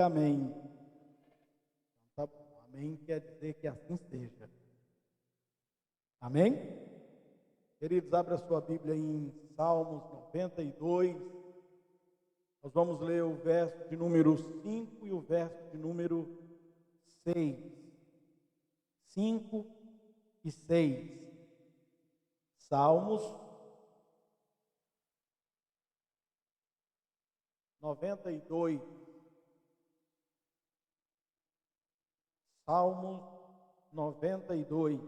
Amém. Tá bom. Amém quer dizer que assim seja. Amém? Queridos, abra sua Bíblia em Salmos 92. Nós vamos ler o verso de número 5 e o verso de número 6. 5 e 6. Salmos 92. Salmos 92.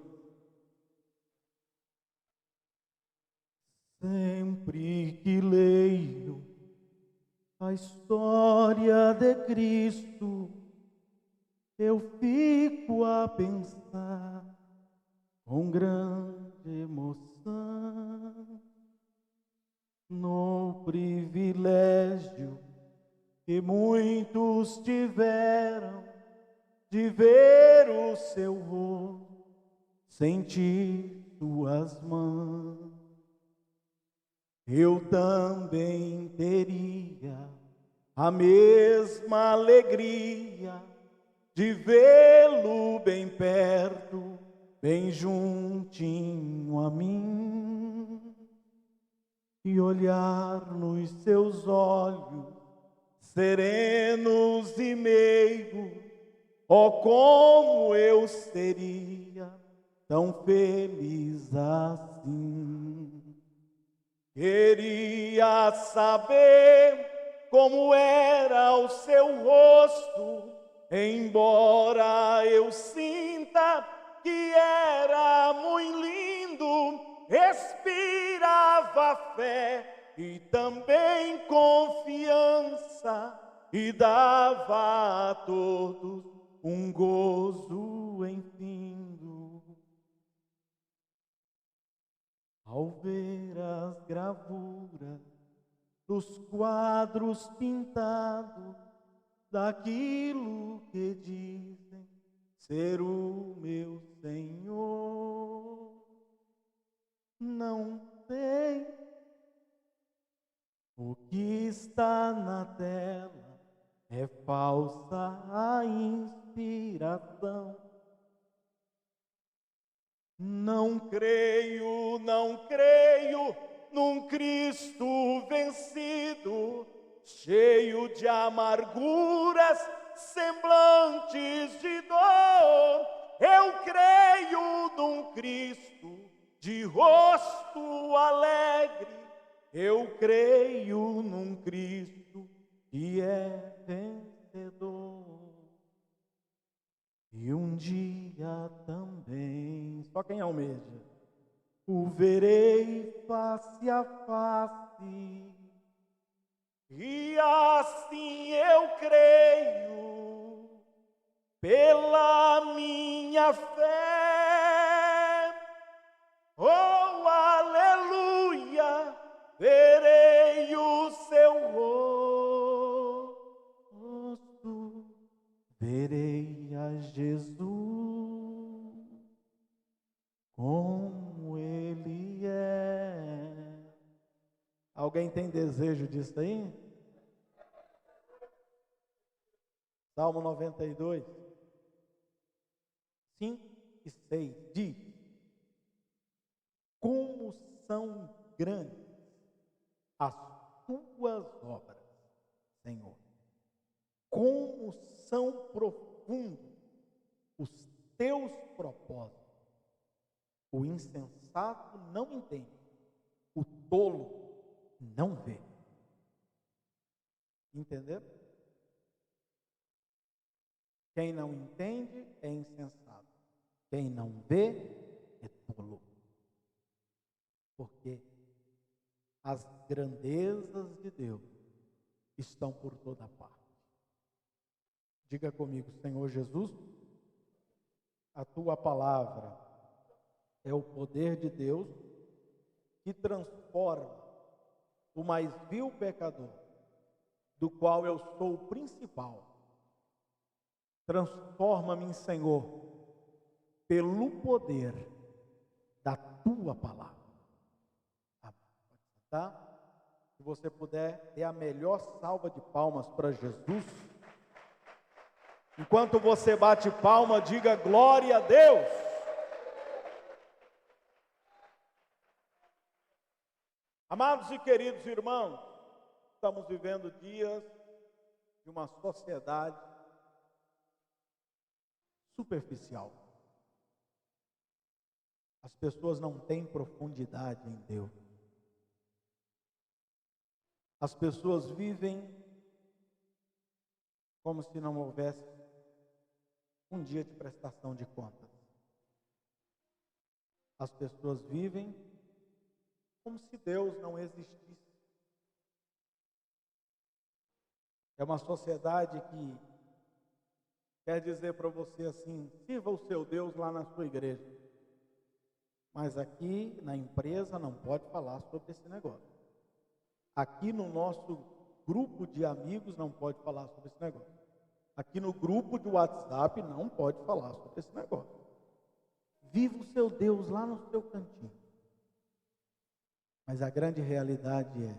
Sempre que leio a história de Cristo, eu fico a pensar com grande emoção no privilégio que muitos tiveram de ver o seu rosto, sentir suas mãos. Eu também teria a mesma alegria de vê-lo bem perto, bem juntinho a mim, e olhar nos seus olhos serenos e meigos. Oh, como eu seria tão feliz assim. Queria saber como era o seu rosto, embora eu sinta que era muito lindo. Respirava fé e também confiança, e dava a todos um gozo infindo. Ao ver as gravuras dos quadros pintados daquilo que dizem ser o meu Senhor, não sei o que está na tela é falsa a inspiração. Não creio num Cristo vencido, cheio de amarguras, semblantes de dor. Eu creio num Cristo de rosto alegre. Eu creio num Cristo que é vencedor. E um dia também, só quem almeja, o verei face a face. E assim eu creio, pela minha fé. Oh, aleluia, verei o seu rosto, verei a Jesus como Ele é. Alguém tem desejo disso aí? Salmo 92, 5 e 6 diz: como são grandes as tuas obras, Senhor, como são profundos os teus propósitos. O insensato não entende, o tolo não vê. Entenderam? Quem não entende é insensato, quem não vê é tolo. Porque as grandezas de Deus estão por toda parte. Diga comigo: Senhor Jesus, a tua palavra é o poder de Deus que transforma o mais vil pecador, do qual eu sou o principal. Transforma-me, Senhor, pelo poder da tua palavra. Tá? Se você puder, dê a melhor salva de palmas para Jesus. Enquanto você bate palma, diga glória a Deus. Amados e queridos irmãos, estamos vivendo dias de uma sociedade superficial. As pessoas não têm profundidade em Deus. As pessoas vivem como se não houvesse um dia de prestação de contas. As pessoas vivem como se Deus não existisse. É uma sociedade que quer dizer para você assim: sirva o seu Deus lá na sua igreja. Mas aqui na empresa não pode falar sobre esse negócio. Aqui no nosso grupo de amigos não pode falar sobre esse negócio. Aqui no grupo de WhatsApp não pode falar sobre esse negócio. Viva o seu Deus lá no seu cantinho. Mas a grande realidade é: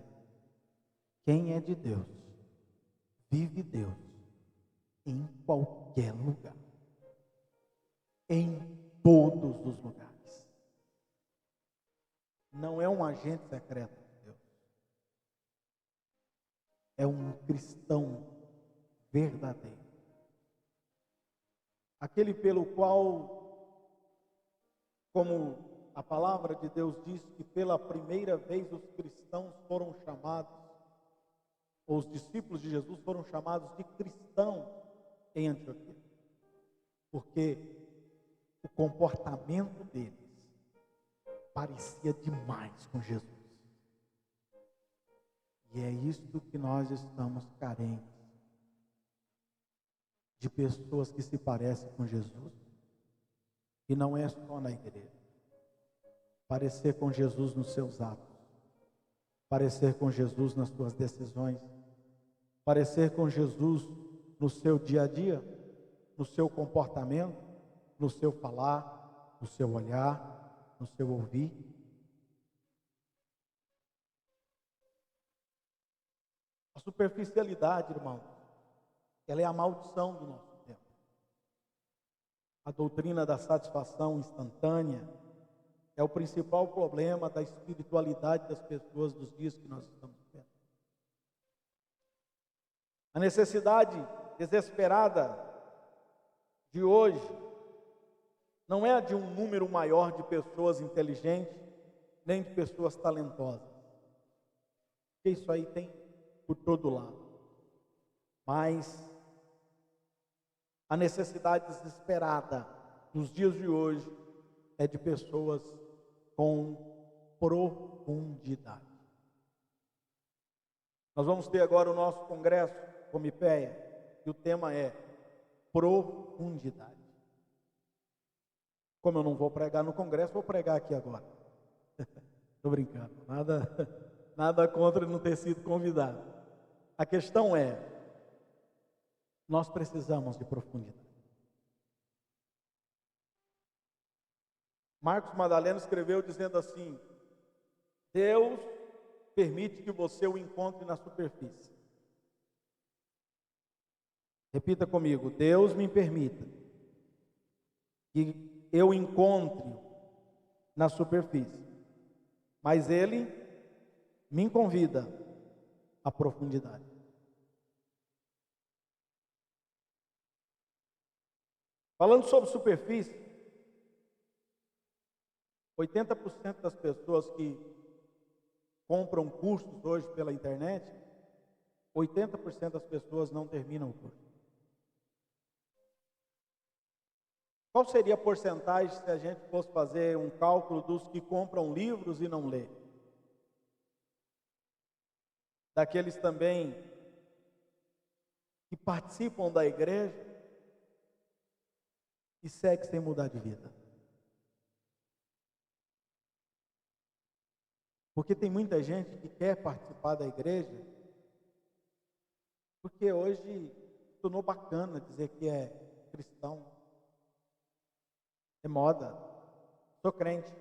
quem é de Deus, vive Deus em qualquer lugar. Em todos os lugares. Não é um agente secreto de Deus. É um cristão verdadeiro. Aquele pelo qual, como a palavra de Deus diz que pela primeira vez os cristãos foram chamados, ou os discípulos de Jesus foram chamados de cristãos em Antioquia. Porque o comportamento deles parecia demais com Jesus. E é isto que nós estamos carentes. De pessoas que se parecem com Jesus. E não é só na igreja. Parecer com Jesus nos seus atos. Parecer com Jesus nas suas decisões. Parecer com Jesus no seu dia a dia. No seu comportamento. No seu falar. No seu olhar. No seu ouvir. A superficialidade, irmão, ela é a maldição do nosso tempo. A doutrina da satisfação instantânea é o principal problema da espiritualidade das pessoas dos dias que nós estamos vivendo. A necessidade desesperada de hoje não é a de um número maior de pessoas inteligentes, nem de pessoas talentosas. Porque isso aí tem por todo lado. Mas a necessidade desesperada nos dias de hoje é de pessoas com profundidade. Nós vamos ter agora o nosso congresso Comipeia e o tema é profundidade. Como eu não vou pregar no congresso, vou pregar aqui agora. Estou brincando, nada contra não ter sido convidado. A questão é: nós precisamos de profundidade. Marcos Madaleno escreveu dizendo assim: Deus permite que você o encontre na superfície. Repita comigo: Deus me permita que eu encontre na superfície, mas Ele me convida à profundidade. Falando sobre superfície, 80% das pessoas que compram cursos hoje pela internet, 80% das pessoas não terminam o curso. Qual seria a porcentagem se a gente fosse fazer um cálculo dos que compram livros e não lê? Daqueles também que participam da igreja e seguem sem mudar de vida. Porque tem muita gente que quer participar da igreja, porque hoje tornou bacana dizer que é cristão. É moda. Sou crente.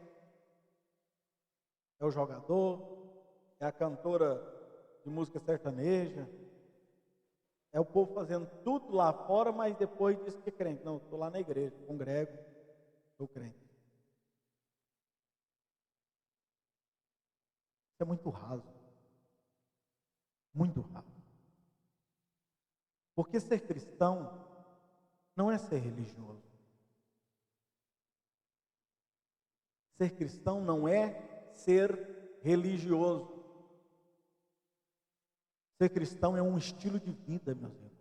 É o jogador, é a cantora de música sertaneja, É o povo fazendo tudo lá fora, mas depois diz que é crente. Não, estou lá na igreja, congrego, sou crente. Isso é muito raso. Muito raso. Porque ser cristão não é ser religioso. Ser cristão não é ser religioso. Ser cristão é um estilo de vida, meus irmãos.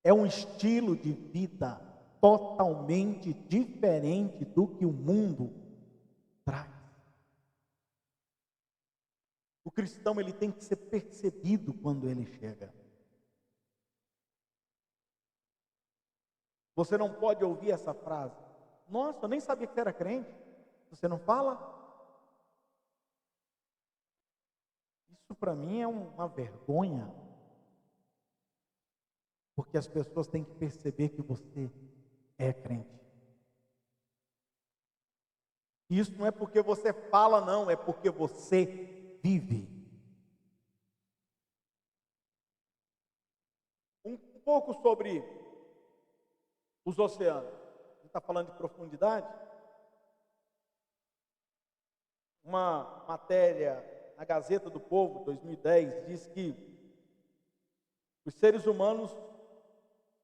É um estilo de vida totalmente diferente do que o mundo traz. O cristão, ele tem que ser percebido quando ele chega. Você não pode ouvir essa frase: nossa, eu nem sabia que você era crente. Você não fala? Isso para mim é uma vergonha. Porque as pessoas têm que perceber que você é crente. Isso não é porque você fala, não, é porque você vive. Um pouco sobre os oceanos. A gente está falando de profundidade. Uma matéria na Gazeta do Povo, 2010, diz que os seres humanos,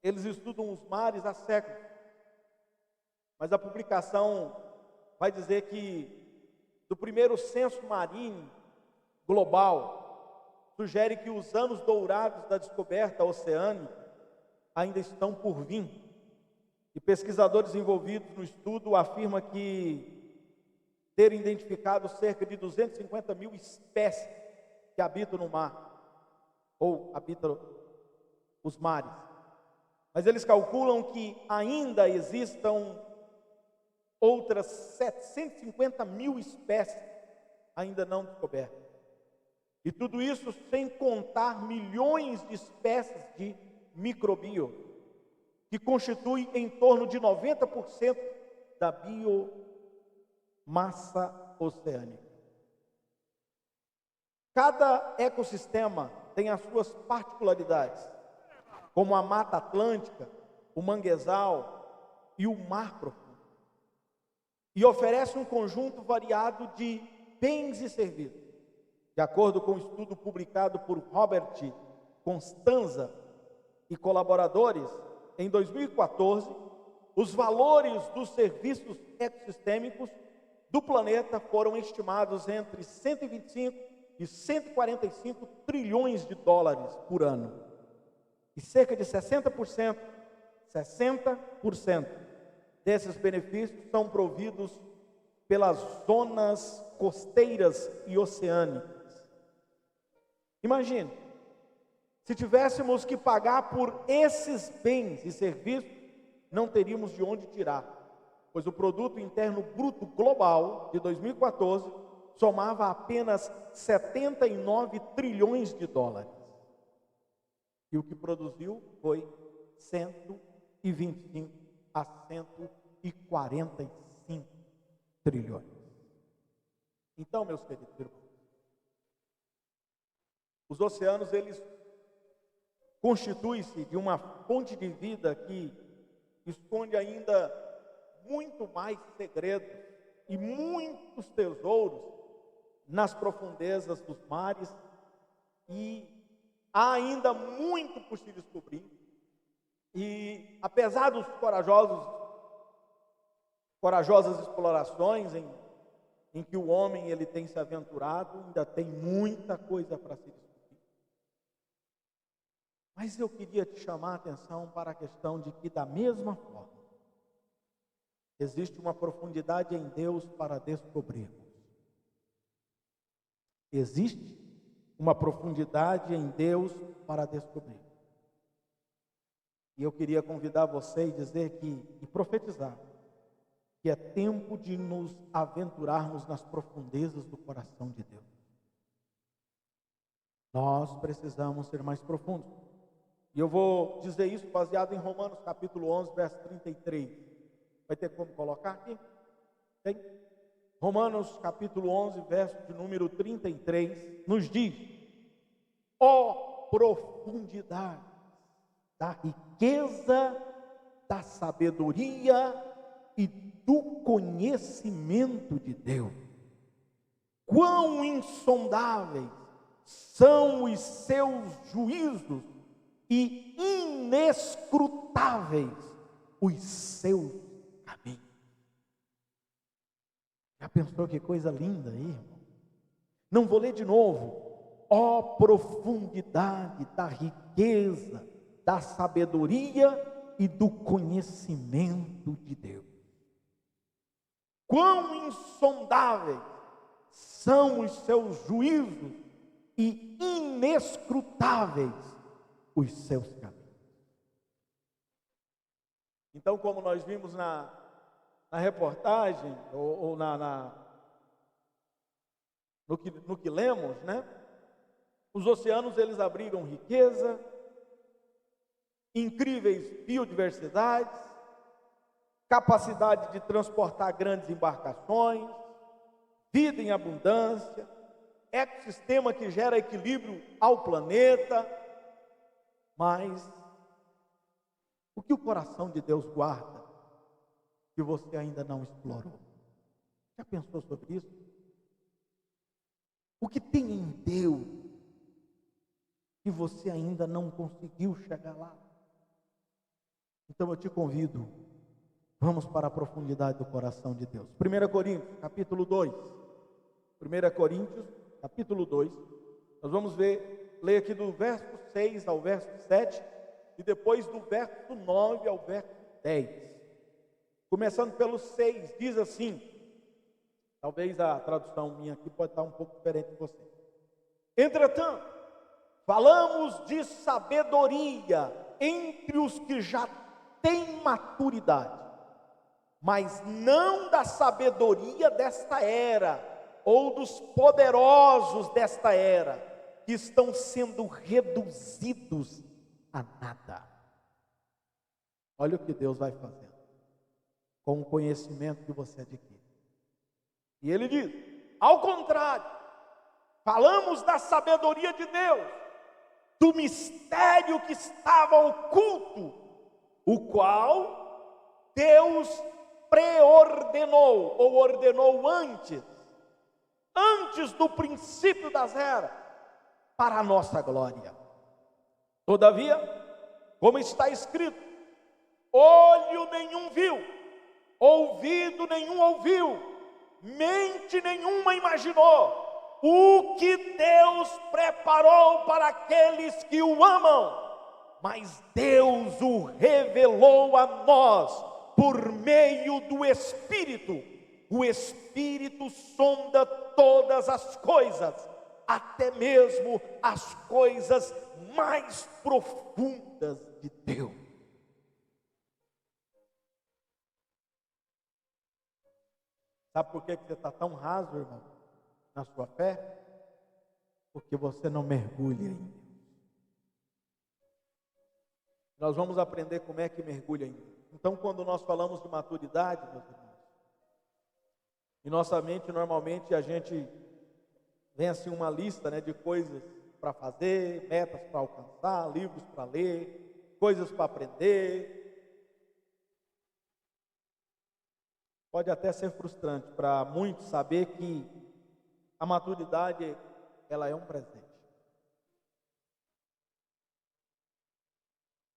eles estudam os mares há séculos. Mas a publicação vai dizer que do primeiro censo marinho global, sugere que os anos dourados da descoberta oceânica ainda estão por vir. E pesquisadores envolvidos no estudo afirmam que terem identificado cerca de 250 mil espécies que habitam no mar, ou habitam os mares. Mas eles calculam que ainda existam outras 750 mil espécies ainda não descobertas. E tudo isso sem contar milhões de espécies de microbio, que constituem em torno de 90% da biomassa oceânica. Cada ecossistema tem as suas particularidades, como a Mata Atlântica, o manguezal e o mar profundo. E oferece um conjunto variado de bens e serviços. De acordo com um estudo publicado por Robert Constanza e colaboradores, em 2014, os valores dos serviços ecossistêmicos do planeta foram estimados entre 125 e 145 trilhões de dólares por ano. E cerca de 60% desses benefícios são providos pelas zonas costeiras e oceânicas. Imagine, se tivéssemos que pagar por esses bens e serviços, não teríamos de onde tirar, pois o produto interno bruto global de 2014 somava apenas 79 trilhões de dólares. E o que produziu foi 125 a 145 trilhões. Então, meus queridos irmãos, os oceanos, eles constituem-se de uma fonte de vida que esconde ainda muito mais segredos e muitos tesouros nas profundezas dos mares, e há ainda muito por se descobrir. E apesar dos corajosas explorações em que o homem ele tem se aventurado, ainda tem muita coisa para se descobrir. Mas eu queria te chamar a atenção para a questão de que, da mesma forma, existe uma profundidade em Deus para descobrirmos. Existe uma profundidade em Deus para descobrir. E eu queria convidar você e dizer e profetizar, que é tempo de nos aventurarmos nas profundezas do coração de Deus. Nós precisamos ser mais profundos. E eu vou dizer isso baseado em Romanos capítulo 11, verso 33. Vai ter como colocar aqui? Tem? Romanos capítulo 11, verso de número 33, nos diz: ó profundidade da riqueza, da sabedoria e do conhecimento de Deus. Quão insondáveis são os seus juízos e inescrutáveis os seus caminhos. Já pensou que coisa linda aí, irmão? Não vou ler de novo. Ó profundidade da riqueza, da sabedoria e do conhecimento de Deus. Quão insondáveis são os seus juízos e inescrutáveis os seus caminhos. Então, como nós vimos na reportagem, ou no que lemos, né? Os oceanos, eles abrigam riqueza, incríveis biodiversidades, capacidade de transportar grandes embarcações, vida em abundância, ecossistema que gera equilíbrio ao planeta. Mas o que o coração de Deus guarda que você ainda não explorou? Já pensou sobre isso? O que tem em Deus que você ainda não conseguiu chegar lá? Então eu te convido, vamos para a profundidade do coração de Deus. 1 Coríntios, capítulo 2. 1 Coríntios, capítulo 2. Nós vamos ler aqui do verso 6 ao verso 7 e depois do verso 9 ao verso 10. Começando pelo 6, diz assim, talvez a tradução minha aqui pode estar um pouco diferente de você. Entretanto, falamos de sabedoria entre os que já têm maturidade, mas não da sabedoria desta era, ou dos poderosos desta era, que estão sendo reduzidos a nada. Olha o que Deus vai fazendo com o conhecimento que você adquire. E ele diz, ao contrário, falamos da sabedoria de Deus, do mistério que estava oculto, o qual Deus preordenou, ou ordenou antes do princípio das eras, para a nossa glória. Todavia, como está escrito, olho nenhum viu, ouvido nenhum ouviu, mente nenhuma imaginou o que Deus preparou para aqueles que o amam, mas Deus o revelou a nós por meio do Espírito. O Espírito sonda todas as coisas, até mesmo as coisas mais profundas de Deus. Sabe por que você está tão raso, irmão, na sua fé? Porque você não mergulha em Deus. Nós vamos aprender como é que mergulha em Deus. Então, quando nós falamos de maturidade, meus irmãos, em nossa mente, normalmente, a gente vem assim uma lista, né, de coisas para fazer, metas para alcançar, livros para ler, coisas para aprender. Pode até ser frustrante para muitos saber que a maturidade, ela é um presente.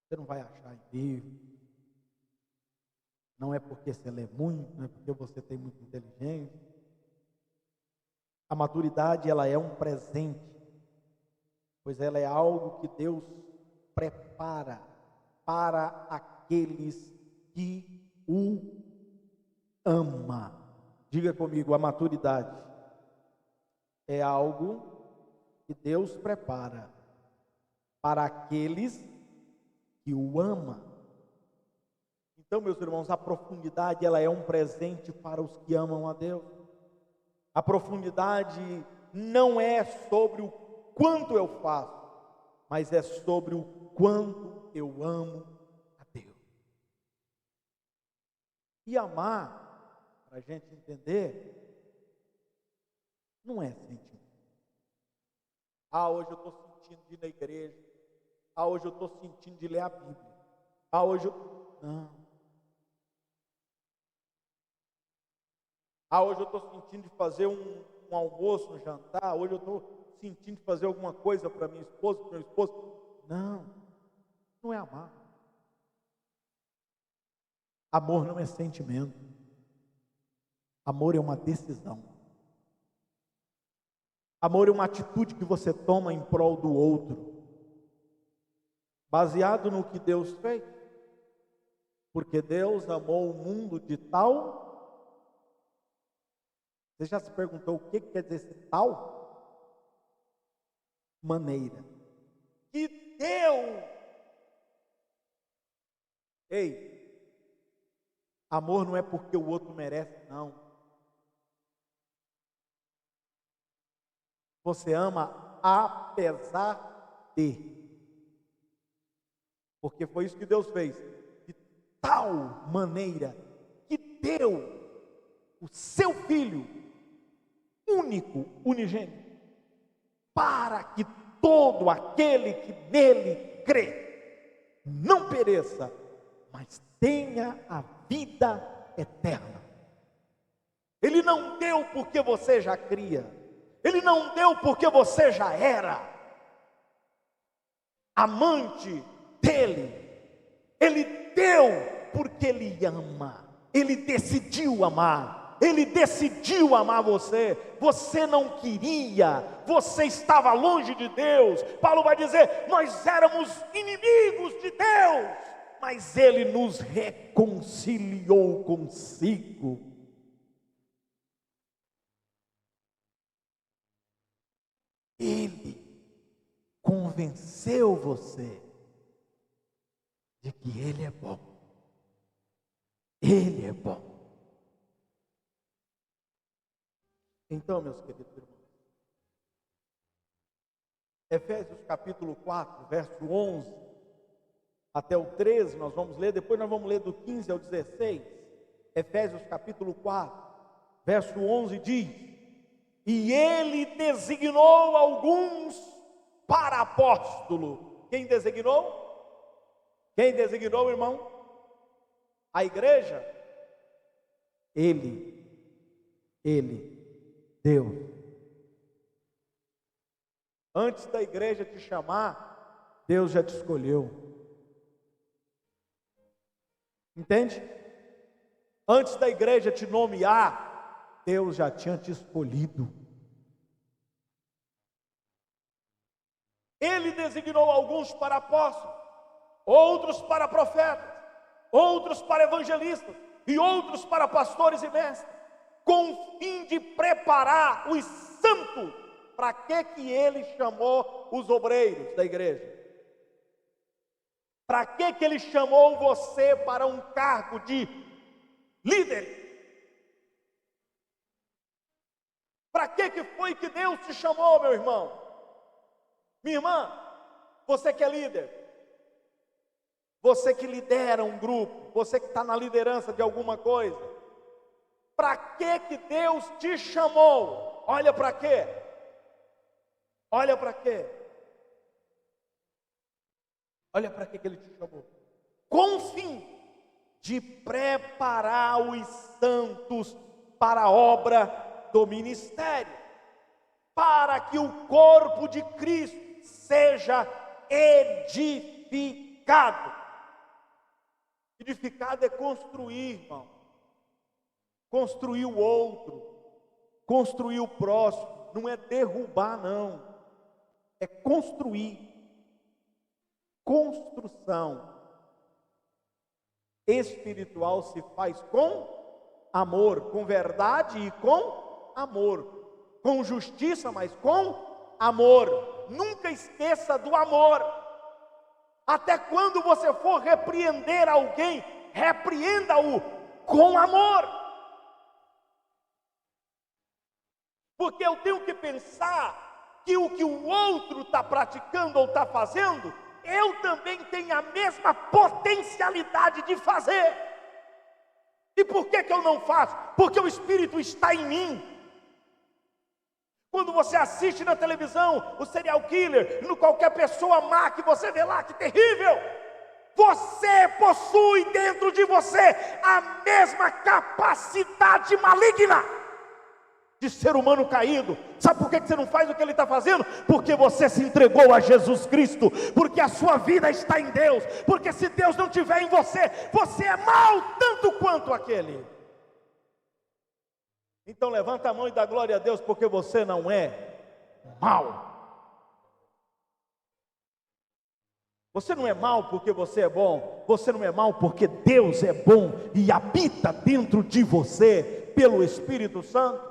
Você não vai achar em livro. Não é porque você lê muito, não é porque você tem muita inteligência. A maturidade, ela é um presente, pois ela é algo que Deus prepara para aqueles que o ama. Diga comigo, a maturidade é algo que Deus prepara para aqueles que o ama. Então, meus irmãos, a profundidade, ela é um presente para os que amam a Deus. A profundidade não é sobre o quanto eu faço, mas é sobre o quanto eu amo a Deus. E amar, para a gente entender, não é sentimento. Hoje eu estou sentindo de ir na igreja. Ah, hoje eu estou sentindo de ler a Bíblia. Ah, hoje eu... Não. Ah, hoje eu estou sentindo de fazer um almoço, um jantar. Hoje eu estou sentindo de fazer alguma coisa para minha esposa, para meu esposo. Não, não é amar. Amor não é sentimento. Amor é uma decisão. Amor é uma atitude que você toma em prol do outro, baseado no que Deus fez. Porque Deus amou o mundo de tal... Você já se perguntou o que quer dizer esse tal? Maneira. Que deu. Ei, amor não é porque o outro merece, não. Você ama apesar de. Porque foi isso que Deus fez. De tal maneira que deu o seu Filho único, unigênito, para que todo aquele que nele crê não pereça, mas tenha a vida eterna. Ele não deu porque você já cria, ele não deu porque você já era amante dele, ele deu porque ele ama, ele decidiu amar. Ele decidiu amar você. Você não queria, você estava longe de Deus. Paulo vai dizer: nós éramos inimigos de Deus, mas Ele nos reconciliou consigo. Ele convenceu você de que Ele é bom. Ele é bom. Então, meus queridos irmãos, Efésios capítulo 4, verso 11 até o 13, nós vamos ler, depois nós vamos ler do 15 ao 16. Efésios capítulo 4, verso 11 diz: e ele designou alguns para apóstolo. Quem designou? Quem designou, irmão? A igreja? Ele, Deus. Antes da igreja te chamar, Deus já te escolheu. Entende? Antes da igreja te nomear, Deus já tinha te escolhido. Ele designou alguns para apóstolos, outros para profetas, outros para evangelistas e outros para pastores e mestres, com o fim de preparar os santos. Para que ele chamou os obreiros da igreja? Para que ele chamou você para um cargo de líder? Para que foi que Deus te chamou, meu irmão? Minha irmã, você que é líder, você que lidera um grupo, você que está na liderança de alguma coisa, para que Deus te chamou? Olha para quê? Olha para quê? Olha para que ele te chamou. Com o fim de preparar os santos para a obra do ministério, para que o corpo de Cristo seja edificado. Edificado é construir, irmão. Construir o outro, construir o próximo, não é derrubar, não. É construir. Construção espiritual se faz com amor, com verdade e com amor, com justiça, mas com amor. Nunca esqueça do amor. Até quando você for repreender alguém, repreenda-o com amor. Porque eu tenho que pensar que o outro está praticando ou está fazendo, eu também tenho a mesma potencialidade de fazer. E por que eu não faço? Porque o Espírito está em mim. Quando você assiste na televisão o serial killer, no qualquer pessoa má que você vê lá, que terrível, você possui dentro de você a mesma capacidade maligna de ser humano caído. Sabe por que você não faz o que ele está fazendo? Porque você se entregou a Jesus Cristo, porque a sua vida está em Deus, porque se Deus não estiver em você, você é mau tanto quanto aquele. Então levanta a mão e dá glória a Deus, porque você não é mau. Você não é mau porque você é bom, você não é mau porque Deus é bom e habita dentro de você pelo Espírito Santo.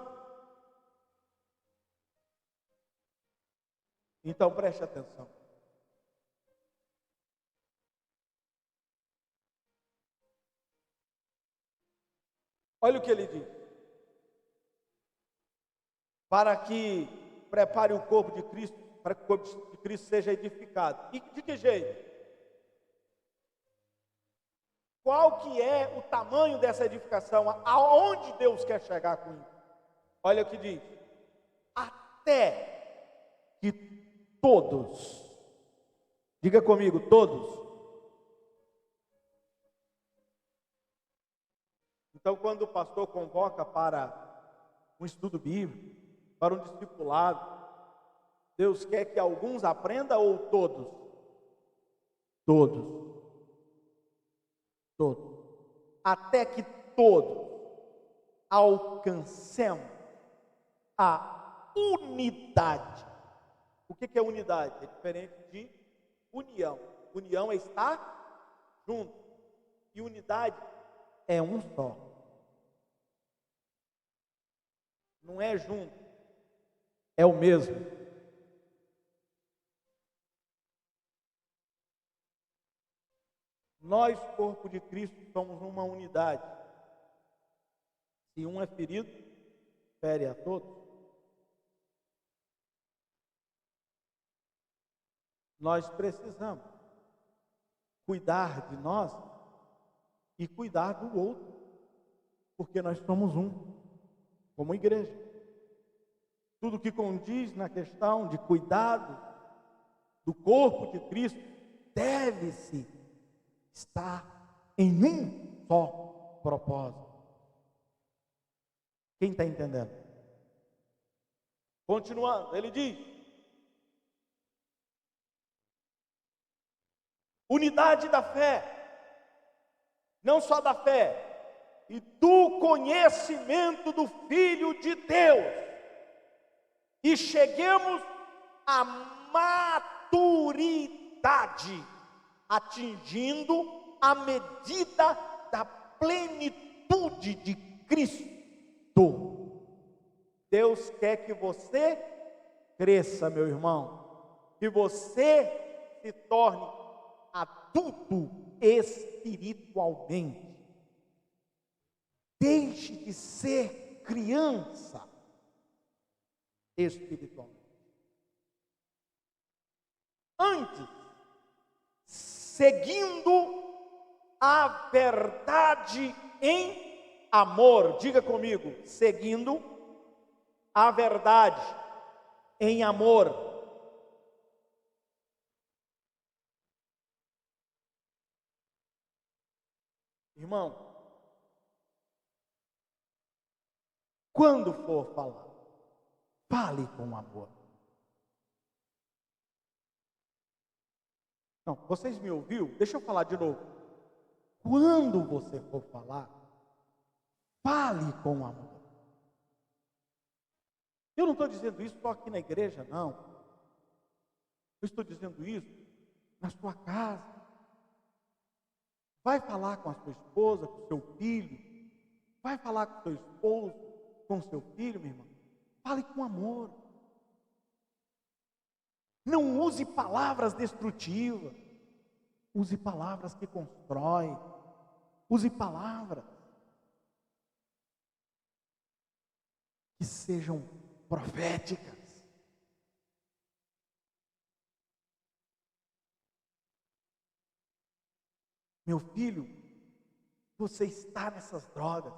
Então preste atenção. Olha o que ele diz: para que prepare o corpo de Cristo, para que o corpo de Cristo seja edificado. E de que jeito? Qual que é o tamanho dessa edificação? Aonde Deus quer chegar com isso? Olha o que diz: até que todos, diga comigo, todos. Então, quando o pastor convoca para um estudo bíblico, para um discipulado, Deus quer que alguns aprendam ou todos? Todos. Todos. Até que todos alcancemos a unidade. O que é unidade? É diferente de união. União é estar junto. E unidade é um só. Não é junto, é o mesmo. Nós, corpo de Cristo, somos uma unidade. Se um é ferido, fere a todos. Nós precisamos cuidar de nós e cuidar do outro, porque nós somos um, como igreja. Tudo que condiz na questão de cuidado do corpo de Cristo deve-se estar em um só propósito. Quem está entendendo? Continuando, ele diz: unidade da fé, não só da fé, e do conhecimento do Filho de Deus, e cheguemos à maturidade, atingindo a medida da plenitude de Cristo. Deus quer que você cresça, meu irmão, que você se torne adulto espiritualmente. Deixe de ser criança espiritualmente. Antes, seguindo a verdade em amor, diga comigo, seguindo a verdade em amor. Irmão, quando for falar, fale com amor. Não, vocês me ouviram? Deixa eu falar de novo. Quando você for falar, fale com amor. Eu não estou dizendo isso só aqui na igreja, não. Eu estou dizendo isso na sua casa. Vai falar com a sua esposa, com o seu filho. Vai falar com o seu esposo, com o seu filho, minha irmã. Fale com amor. Não use palavras destrutivas. Use palavras que constroem. Use palavras que sejam proféticas. Meu filho, você está nessas drogas,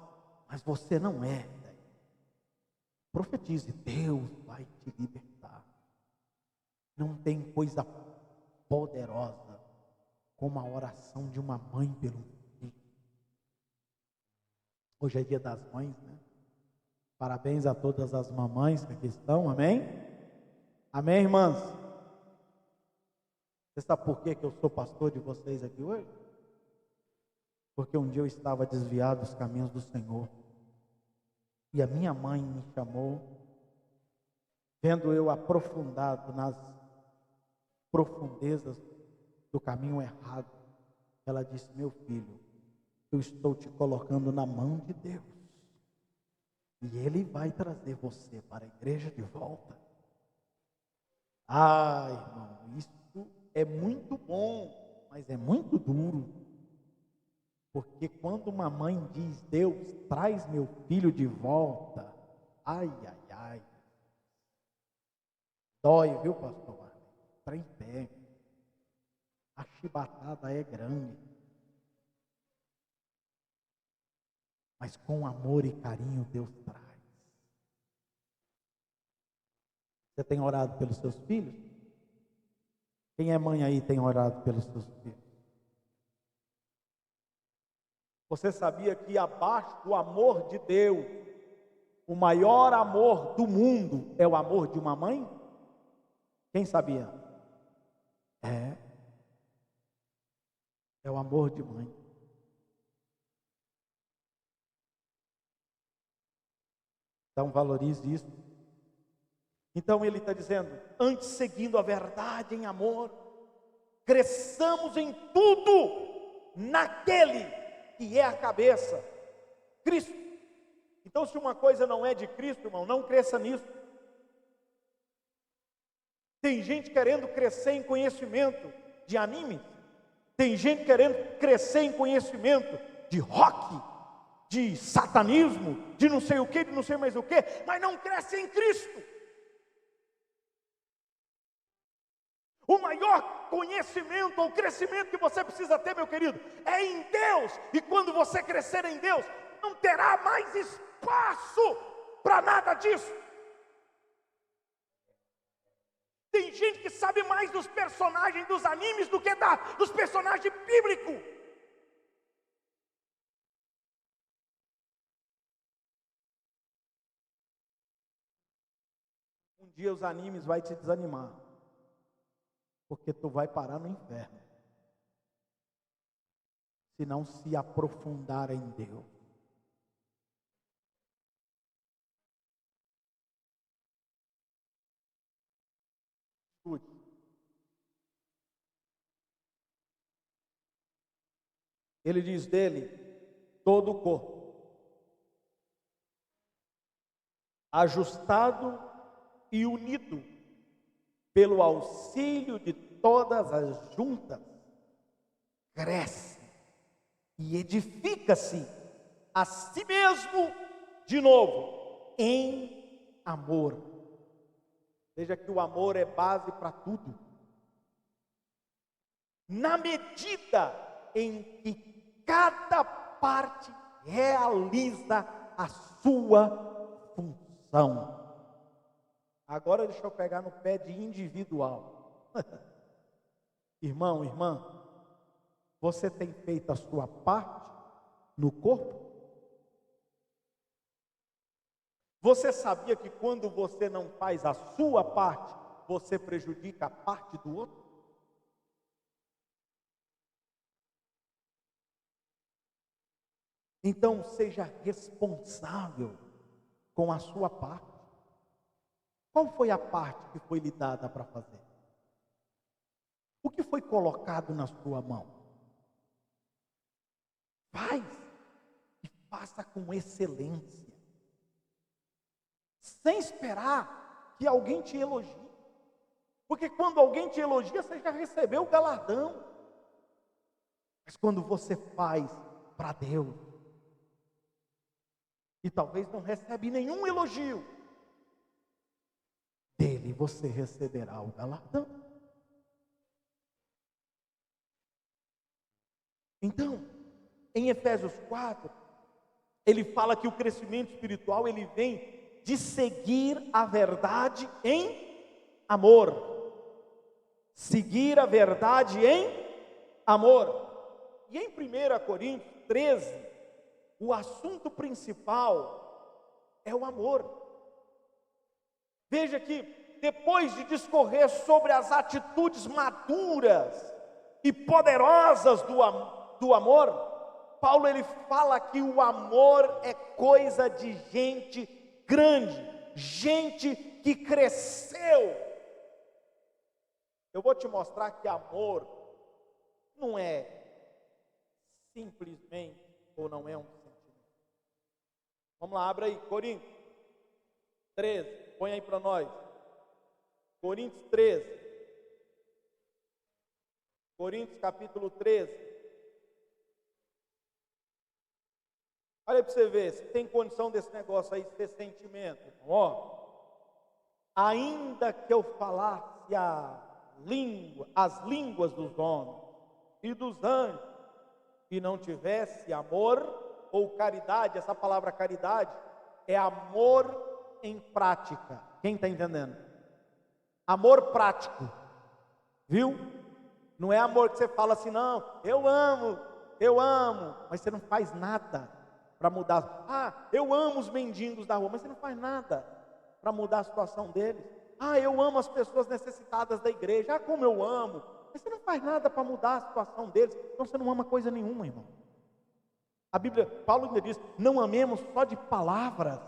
mas você não é. O Profetize, Deus vai te libertar. Não tem coisa poderosa como a oração de uma mãe pelo filho. Hoje é dia das mães, né? Parabéns a todas as mamães que aqui estão, amém? Amém, irmãs? Você sabe por que eu sou pastor de vocês aqui hoje? Porque um dia eu estava desviado dos caminhos do Senhor. E a minha mãe me chamou, vendo eu aprofundado nas profundezas do caminho errado. Ela disse: meu filho, eu estou te colocando na mão de Deus. E Ele vai trazer você para a igreja de volta. Ah, irmão, isso é muito bom, mas é muito duro. Porque quando uma mãe diz: Deus, traz meu filho de volta, ai, ai, ai, dói, viu, pastor? Trem pé, a chibatada é grande, mas com amor e carinho Deus traz. Você tem orado pelos seus filhos? Quem é mãe aí tem orado pelos seus filhos? Você sabia que abaixo do amor de Deus, o maior amor do mundo é o amor de uma mãe? Quem sabia? É o amor de mãe. Então valorize isso. Então ele está dizendo: antes seguindo a verdade em amor, cresçamos em tudo naquele que é a cabeça, Cristo. Então, se uma coisa não é de Cristo, irmão, não cresça nisso. Tem gente querendo crescer em conhecimento de anime, tem gente querendo crescer em conhecimento de rock, de satanismo, de não sei o que, de não sei mais o que, mas não cresce em Cristo. O maior conhecimento ou crescimento que você precisa ter, meu querido, é em Deus. E quando você crescer em Deus, não terá mais espaço para nada disso. Tem gente que sabe mais dos personagens dos animes do que dos personagens bíblicos. Um dia os animes vai te desanimar, porque tu vai parar no inferno, se não se aprofundar em Deus. Escute. Ele diz dele: todo o corpo, ajustado e unido pelo auxílio de todas as juntas, cresce e edifica-se a si mesmo de novo em amor. Veja que o amor é base para tudo. Na medida em que cada parte realiza a sua função. Agora deixa eu pegar no pé de individual. Irmão, irmã, você tem feito a sua parte no corpo? Você sabia que quando você não faz a sua parte, você prejudica a parte do outro? Então seja responsável com a sua parte. Qual foi a parte que foi lhe dada para fazer? O que foi colocado na sua mão? Faz e faça com excelência, sem esperar que alguém te elogie, porque quando alguém te elogia, você já recebeu o galardão. Mas quando você faz para Deus, e talvez não recebe nenhum elogio, dele você receberá o galardão. Então, em Efésios 4, ele fala que o crescimento espiritual, ele vem de seguir a verdade em amor. Seguir a verdade em amor. E em 1 Coríntios 13, o assunto principal é o amor. Veja que depois de discorrer sobre as atitudes maduras e poderosas do amor, Paulo ele fala que o amor é coisa de gente grande, gente que cresceu. Eu vou te mostrar que amor não é simplesmente, ou não é um sentimento. Vamos lá, abre aí, Coríntios 13, põe aí para nós. Coríntios 13. Coríntios capítulo 13. Olha para você ver, se tem condição desse negócio aí, ter sentimento. Ó, ainda que eu falasse as línguas dos homens e dos anjos, e não tivesse amor ou caridade, essa palavra caridade é amor em prática. Quem está entendendo? Amor prático, viu? Não é amor que você fala assim, não, eu amo, mas você não faz nada para mudar. Ah, eu amo os mendigos da rua, mas você não faz nada para mudar a situação deles. Ah, eu amo as pessoas necessitadas da igreja, ah, como eu amo, mas você não faz nada para mudar a situação deles, então você não ama coisa nenhuma, irmão. A Bíblia, Paulo ainda diz, não amemos só de palavras,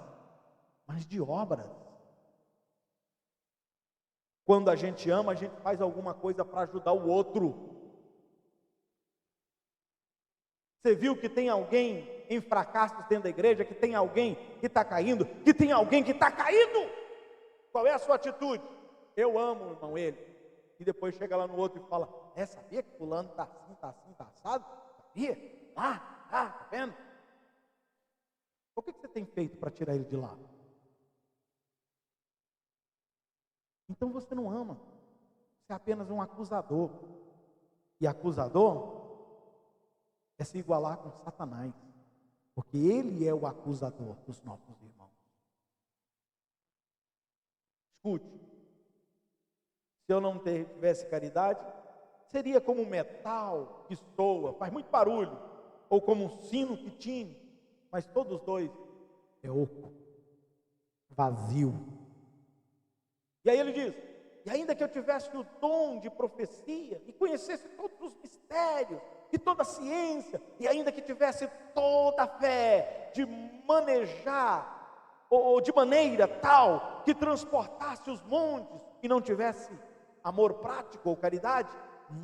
mas de obras. Quando a gente ama, a gente faz alguma coisa para ajudar o outro. Você viu que tem alguém em fracassos dentro da igreja, que tem alguém que está caindo, que tem alguém que está caído? Qual é a sua atitude? Eu amo, irmão, ele. E depois chega lá no outro e fala, sabia que fulano está assim, está assado? Sabia? Tá vendo? O que você tem feito para tirar ele de lá? Então você não ama. Você é apenas um acusador. E acusador é se igualar com Satanás, porque ele é o acusador dos nossos irmãos. Escute, se eu não tivesse caridade, seria como um metal que soa, faz muito barulho, ou como um sino que tine, mas todos dois é oco, vazio. E aí ele diz, e ainda que eu tivesse o dom de profecia, e conhecesse todos os mistérios, e toda a ciência, e ainda que tivesse toda a fé de manejar, ou de maneira tal, que transportasse os montes, e não tivesse amor prático ou caridade,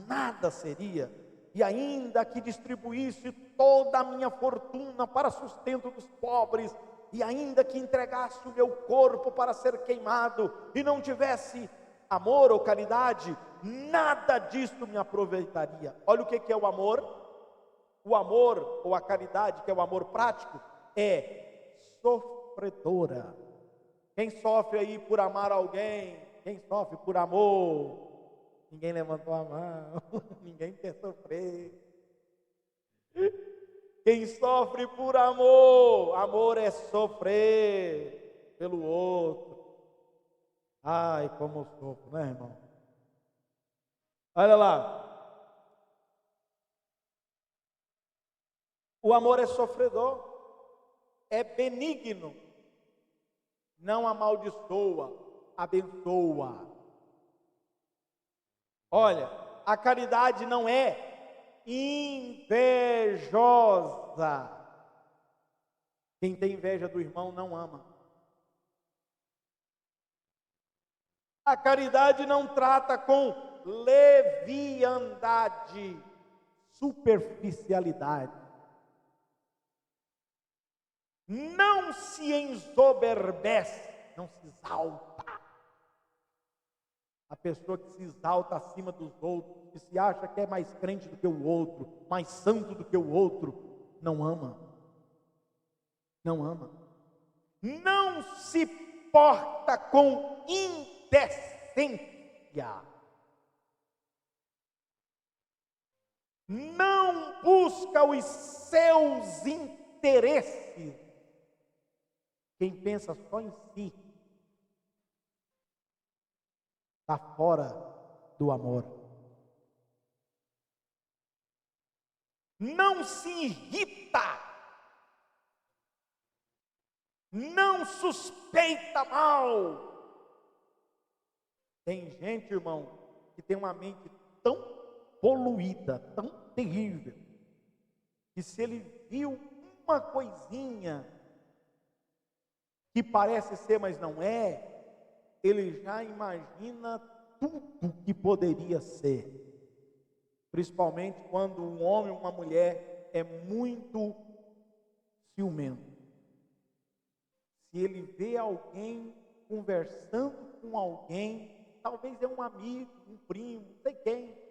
nada seria. E ainda que distribuísse toda a minha fortuna para sustento dos pobres, e ainda que entregasse o meu corpo para ser queimado, e não tivesse amor ou caridade, nada disso me aproveitaria. Olha o que é o amor. O amor ou a caridade, que é o amor prático, é sofredora. Quem sofre aí por amar alguém? Quem sofre por amor? Ninguém levantou a mão. Ninguém quer sofrer. Quem sofre por amor é sofrer pelo outro. Ai, como eu sofro, né, irmão? Olha lá. O amor é sofredor, é benigno, não amaldiçoa, abençoa. Olha, a caridade não é invejosa. Quem tem inveja do irmão não ama. A caridade não trata com leviandade, superficialidade. Não se ensoberbece, não se exalta. A pessoa que se exalta acima dos outros, que se acha que é mais crente do que o outro, mais santo do que o outro, não ama. Não ama. Não se porta com indecência. Não busca os seus interesses. Quem pensa só em si está fora do amor. Não se irrita, não suspeita mal. Tem gente, irmão, que tem uma mente tão poluída, tão terrível, que se ele viu uma coisinha que parece ser, mas não é, ele já imagina tudo que poderia ser. Principalmente quando um homem ou uma mulher é muito ciumento. Se ele vê alguém conversando com alguém, talvez é um amigo, um primo, não sei quem,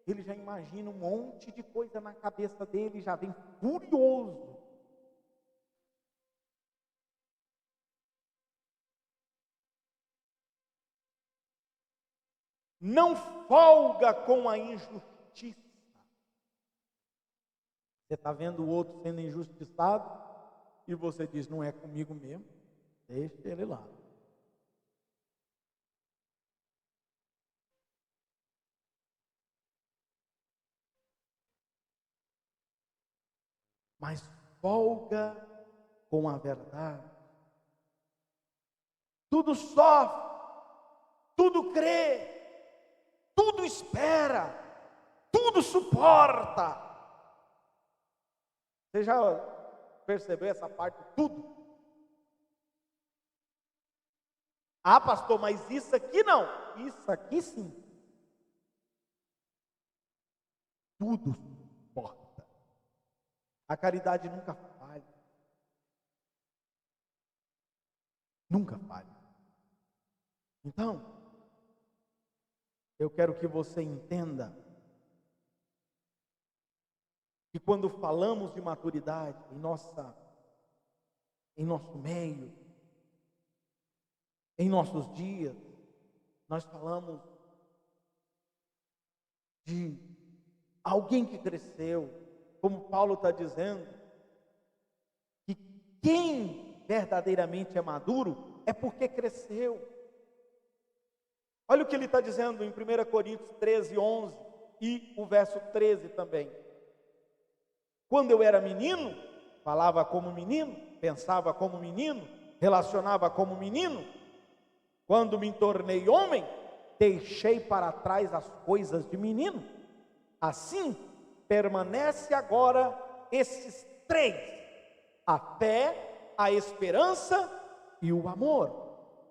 ele já imagina um monte de coisa na cabeça dele, já vem furioso. Não folga com a injustiça. Você está vendo o outro sendo injustiçado e você diz, não é comigo mesmo, deixa ele lá. Mas folga com a verdade. Tudo sofre, tudo crê, tudo espera, tudo suporta. Você já percebeu essa parte? Tudo. Ah, pastor, mas isso aqui não. Isso aqui sim. Tudo suporta. A caridade nunca falha. Nunca falha. Então, eu quero que você entenda que quando falamos de maturidade em nosso meio, em nossos dias, nós falamos de alguém que cresceu, como Paulo está dizendo, que quem verdadeiramente é maduro é porque cresceu. Olha o que ele está dizendo em 1 Coríntios 13, 11 e o verso 13 também. Quando eu era menino, falava como menino, pensava como menino, relacionava como menino. Quando me tornei homem, deixei para trás as coisas de menino. Assim, permanece agora esses três: a fé, a esperança e o amor.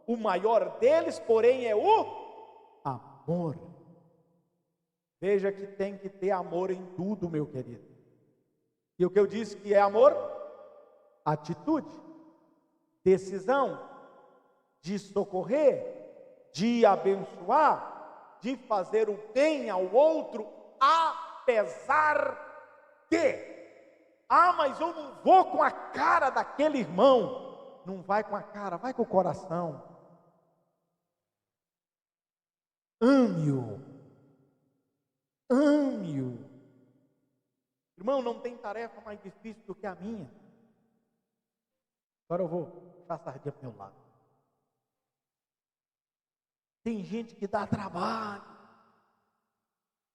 O maior deles, porém, é o amor. Veja que tem que ter amor em tudo, meu querido. E o que eu disse que é amor? Atitude, decisão de socorrer, de abençoar, de fazer o bem ao outro, apesar de, mas eu não vou com a cara daquele irmão. Não vai com a cara, vai com o coração. Ame-o, ame-o. Irmão, não tem tarefa mais difícil do que a minha. Agora eu vou puxar a sardinha para o meu lado. Tem gente que dá trabalho.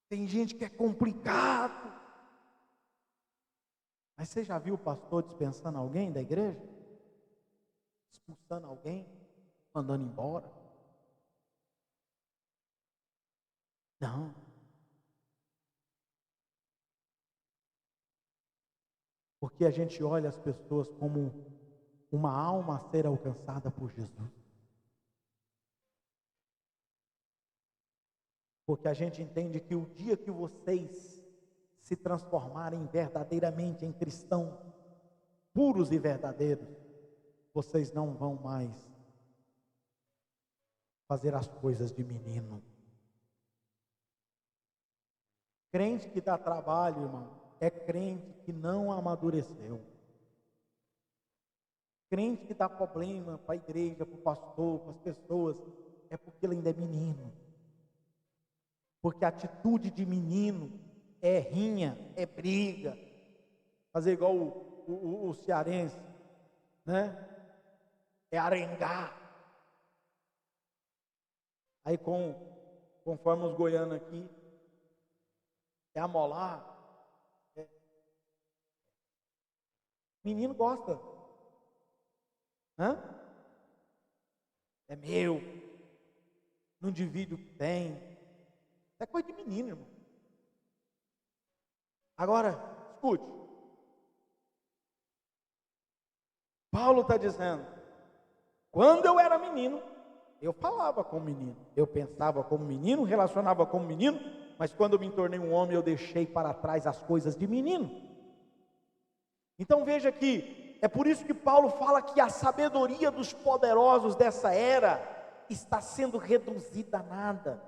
Tem gente que é complicado. Mas você já viu o pastor dispensando alguém da igreja? Expulsando alguém? Mandando embora? Não. Porque a gente olha as pessoas como uma alma a ser alcançada por Jesus. Porque a gente entende que o dia que vocês se transformarem verdadeiramente em cristãos puros e verdadeiros, vocês não vão mais fazer as coisas de menino. Crente que dá trabalho, irmão, é crente que não amadureceu. Crente que dá problema para a igreja, para o pastor, para as pessoas, é porque ele ainda é menino. Porque a atitude de menino é rinha, é briga. Fazer igual o cearense, né? é arengar. Aí conforme os goianos aqui, é amolar. Menino gosta. Hã? É meu. Não divide o que tem. É coisa de menino, irmão. Agora, escute. Paulo está dizendo, quando eu era menino, eu falava como menino, eu pensava como menino, relacionava como menino, mas quando eu me tornei um homem, eu deixei para trás as coisas de menino. Então veja que, é por isso que Paulo fala que a sabedoria dos poderosos dessa era está sendo reduzida a nada,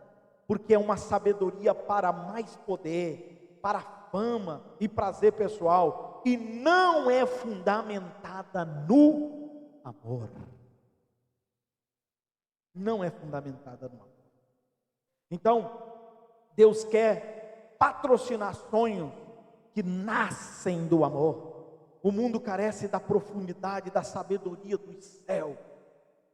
porque é uma sabedoria para mais poder, para fama e prazer pessoal, e não é fundamentada no amor. Não é fundamentada no amor. Então, Deus quer patrocinar sonhos que nascem do amor. O mundo carece da profundidade, da sabedoria do céu.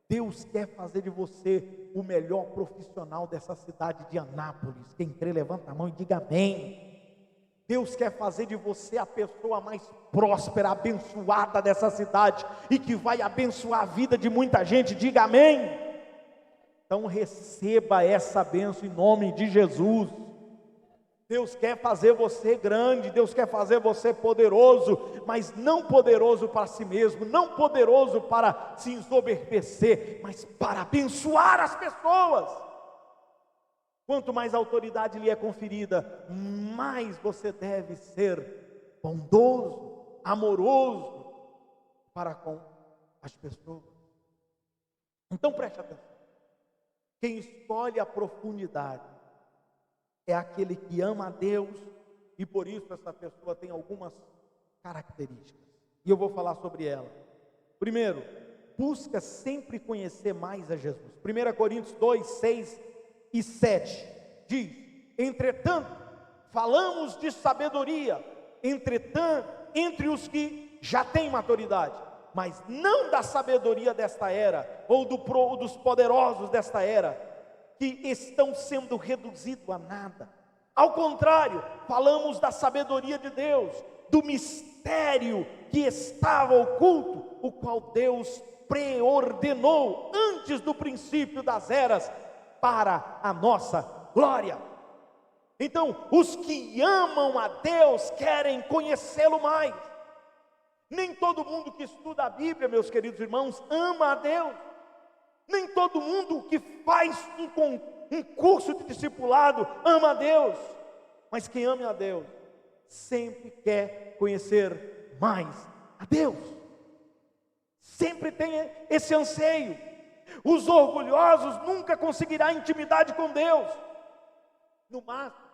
Deus quer fazer de você o melhor profissional dessa cidade de Anápolis. Quem crê, levanta a mão e diga amém. Deus quer fazer de você a pessoa mais próspera, abençoada dessa cidade, e que vai abençoar a vida de muita gente. Diga amém. Então receba essa bênção em nome de Jesus. Deus quer fazer você grande, Deus quer fazer você poderoso, mas não poderoso para si mesmo, não poderoso para se ensoberbecer, mas para abençoar as pessoas. Quanto mais autoridade lhe é conferida, mais você deve ser bondoso, amoroso para com as pessoas. Então preste atenção. Quem escolhe a profundidade é aquele que ama a Deus, e por isso essa pessoa tem algumas características, e eu vou falar sobre ela. Primeiro, busca sempre conhecer mais a Jesus. 1 Coríntios 2, 6 e 7 diz: entretanto, falamos de sabedoria, entre os que já têm maturidade, mas não da sabedoria desta era, ou dos poderosos desta era, que estão sendo reduzidos a nada. Ao contrário, falamos da sabedoria de Deus, do mistério que estava oculto, o qual Deus preordenou antes do princípio das eras, para a nossa glória. Então, os que amam a Deus querem conhecê-lo mais. Nem todo mundo que estuda a Bíblia, meus queridos irmãos, ama a Deus. Nem todo mundo que faz um curso de discipulado ama a Deus. Mas quem ama a Deus sempre quer conhecer mais a Deus. Sempre tem esse anseio. Os orgulhosos nunca conseguirão intimidade com Deus. No máximo,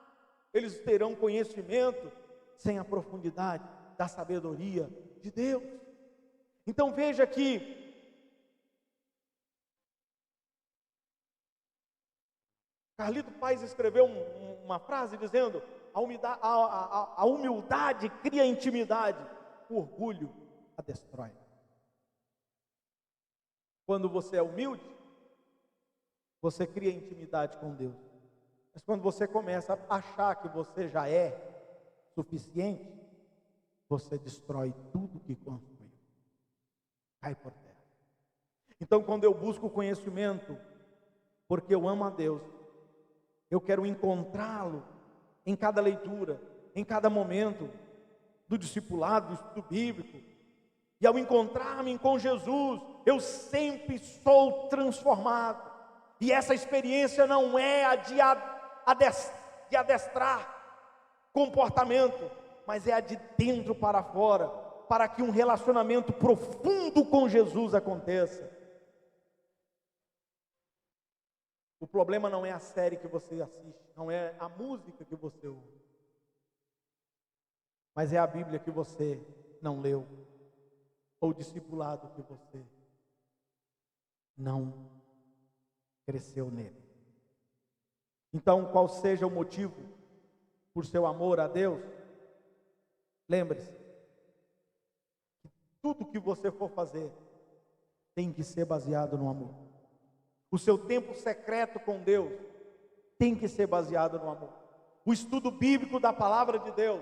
eles terão conhecimento sem a profundidade da sabedoria de Deus. Então veja que Carlito Paes escreveu uma frase dizendo: a humildade cria intimidade, o orgulho a destrói. Quando você é humilde, você cria intimidade com Deus. Mas quando você começa a achar que você já é suficiente, você destrói tudo que construiu, cai por terra. Então, quando eu busco conhecimento, porque eu amo a Deus, eu quero encontrá-lo em cada leitura, em cada momento do discipulado, do estudo bíblico. E ao encontrar-me com Jesus, eu sempre sou transformado. E essa experiência não é a de adestrar comportamento, mas é a de dentro para fora, para que um relacionamento profundo com Jesus aconteça. O problema não é a série que você assiste, não é a música que você ouve, mas é a Bíblia que você não leu, ou o discipulado que você não cresceu nele. Então, qual seja o motivo por seu amor a Deus, lembre-se que tudo que você for fazer tem que ser baseado no amor. O seu tempo secreto com Deus tem que ser baseado no amor. O estudo bíblico da palavra de Deus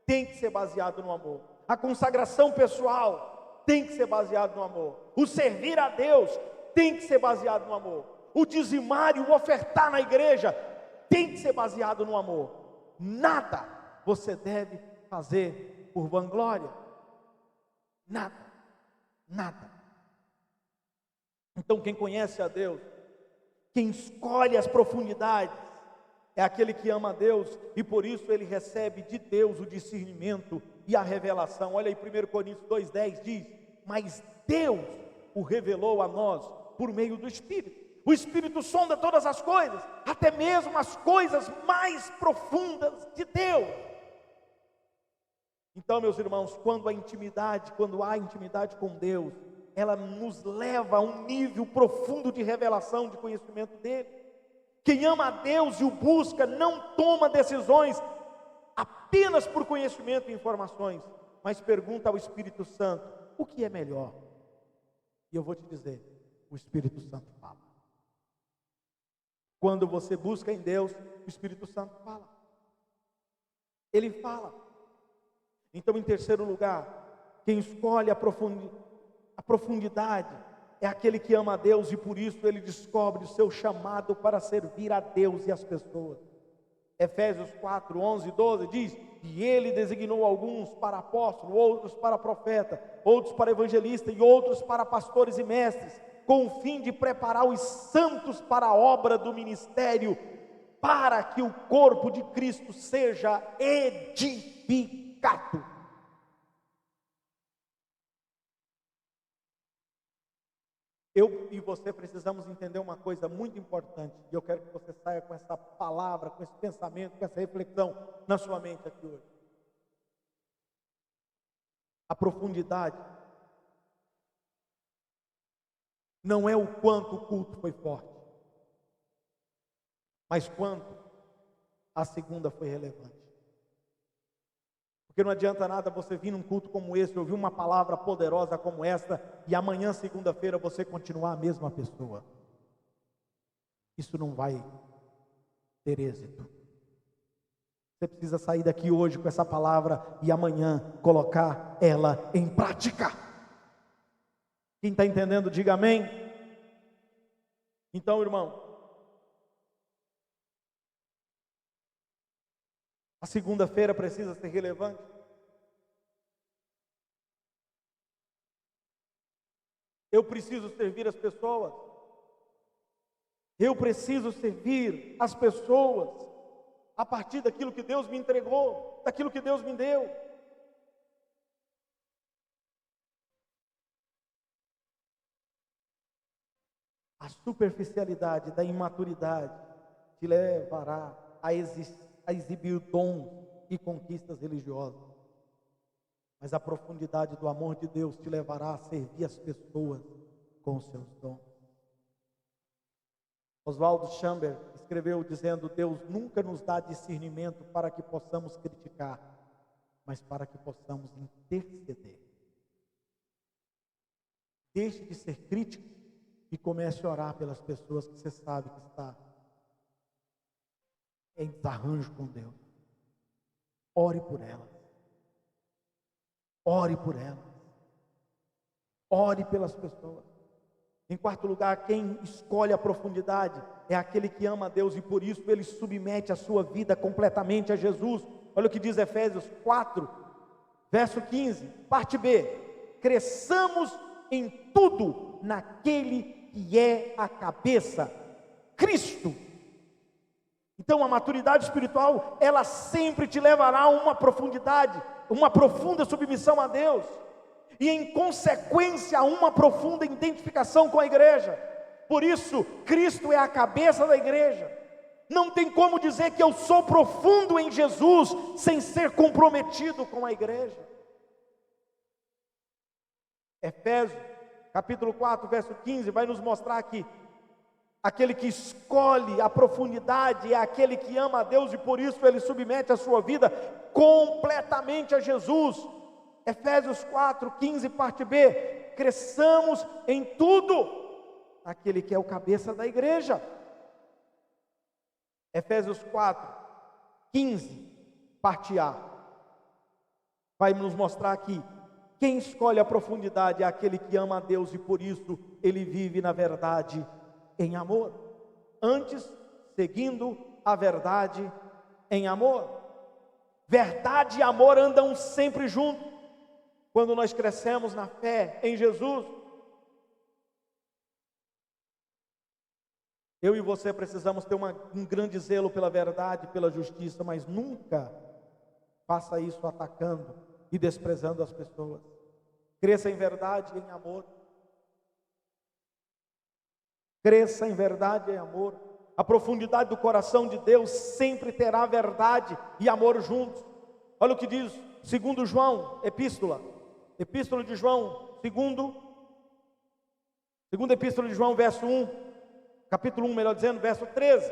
tem que ser baseado no amor. A consagração pessoal tem que ser baseado no amor. O servir a Deus tem que ser baseado no amor. O dizimar e o ofertar na igreja tem que ser baseado no amor. Nada você deve fazer por vanglória. Nada. Nada. Então quem conhece a Deus, quem escolhe as profundidades, é aquele que ama a Deus, e por isso ele recebe de Deus o discernimento e a revelação. Olha aí, 1 Coríntios 2,10 diz: mas Deus o revelou a nós por meio do Espírito. O Espírito sonda todas as coisas, até mesmo as coisas mais profundas de Deus. Então, meus irmãos, quando há intimidade com Deus, ela nos leva a um nível profundo de revelação, de conhecimento dele. Quem ama a Deus e o busca, não toma decisões apenas por conhecimento e informações, mas pergunta ao Espírito Santo: o que é melhor? E eu vou te dizer, o Espírito Santo fala. Quando você busca em Deus, o Espírito Santo fala. Ele fala. Então, em terceiro lugar, quem escolhe a profundidade é aquele que ama a Deus, e por isso ele descobre o seu chamado para servir a Deus e as pessoas. Efésios 4, 11 e 12 diz: e ele designou alguns para apóstolos, outros para profeta, outros para evangelista e outros para pastores e mestres, com o fim de preparar os santos para a obra do ministério, para que o corpo de Cristo seja edificado. Eu e você precisamos entender uma coisa muito importante, e eu quero que você saia com essa palavra, com esse pensamento, com essa reflexão na sua mente aqui hoje. A profundidade não é o quanto o culto foi forte, mas quanto a segunda foi relevante. Porque não adianta nada você vir num culto como esse, ouvir uma palavra poderosa como esta, e amanhã, segunda-feira, você continuar a mesma pessoa. Isso não vai ter êxito. Você precisa sair daqui hoje com essa palavra e amanhã colocar ela em prática. Quem está entendendo, diga amém. Então, irmão, a segunda-feira precisa ser relevante. Eu preciso servir as pessoas. Eu preciso servir as pessoas a partir daquilo que Deus me entregou, daquilo que Deus me deu. A superficialidade da imaturidade te levará a exibir dons e conquistas religiosas, mas a profundidade do amor de Deus te levará a servir as pessoas com os seus dons. Oswaldo Chamber escreveu dizendo: Deus nunca nos dá discernimento para que possamos criticar, mas para que possamos interceder. Deixe de ser crítico e comece a orar pelas pessoas que você sabe que está em desarranjo com Deus. Ore por elas. Ore por elas. Ore pelas pessoas. Em quarto lugar, quem escolhe a profundidade é aquele que ama a Deus, e por isso ele submete a sua vida completamente a Jesus. Olha o que diz Efésios 4, verso 15, parte B: cresçamos em tudo naquele que é a cabeça, Cristo. Então a maturidade espiritual, ela sempre te levará a uma profundidade, uma profunda submissão a Deus, e em consequência a uma profunda identificação com a igreja. Por isso, Cristo é a cabeça da igreja. Não tem como dizer que eu sou profundo em Jesus sem ser comprometido com a igreja. Efésios capítulo 4, verso 15, vai nos mostrar que aquele que escolhe a profundidade é aquele que ama a Deus, e por isso ele submete a sua vida completamente a Jesus. Efésios 4, 15, parte B: cresçamos em tudo aquele que é o cabeça da igreja. Efésios 4:15, parte A, vai nos mostrar aqui: quem escolhe a profundidade é aquele que ama a Deus e por isso ele vive na verdade em amor. Antes, seguindo a verdade em amor. Verdade e amor andam sempre juntos. Quando nós crescemos na fé em Jesus, eu e você precisamos ter um grande zelo pela verdade, pela justiça, mas nunca faça isso atacando e desprezando as pessoas. Cresça em verdade e em amor. Cresça em verdade e em amor. A profundidade do coração de Deus sempre terá verdade e amor juntos. Olha o que diz 2 João, epístola de João, segunda epístola de João, verso 1, capítulo 1, melhor dizendo, verso 13.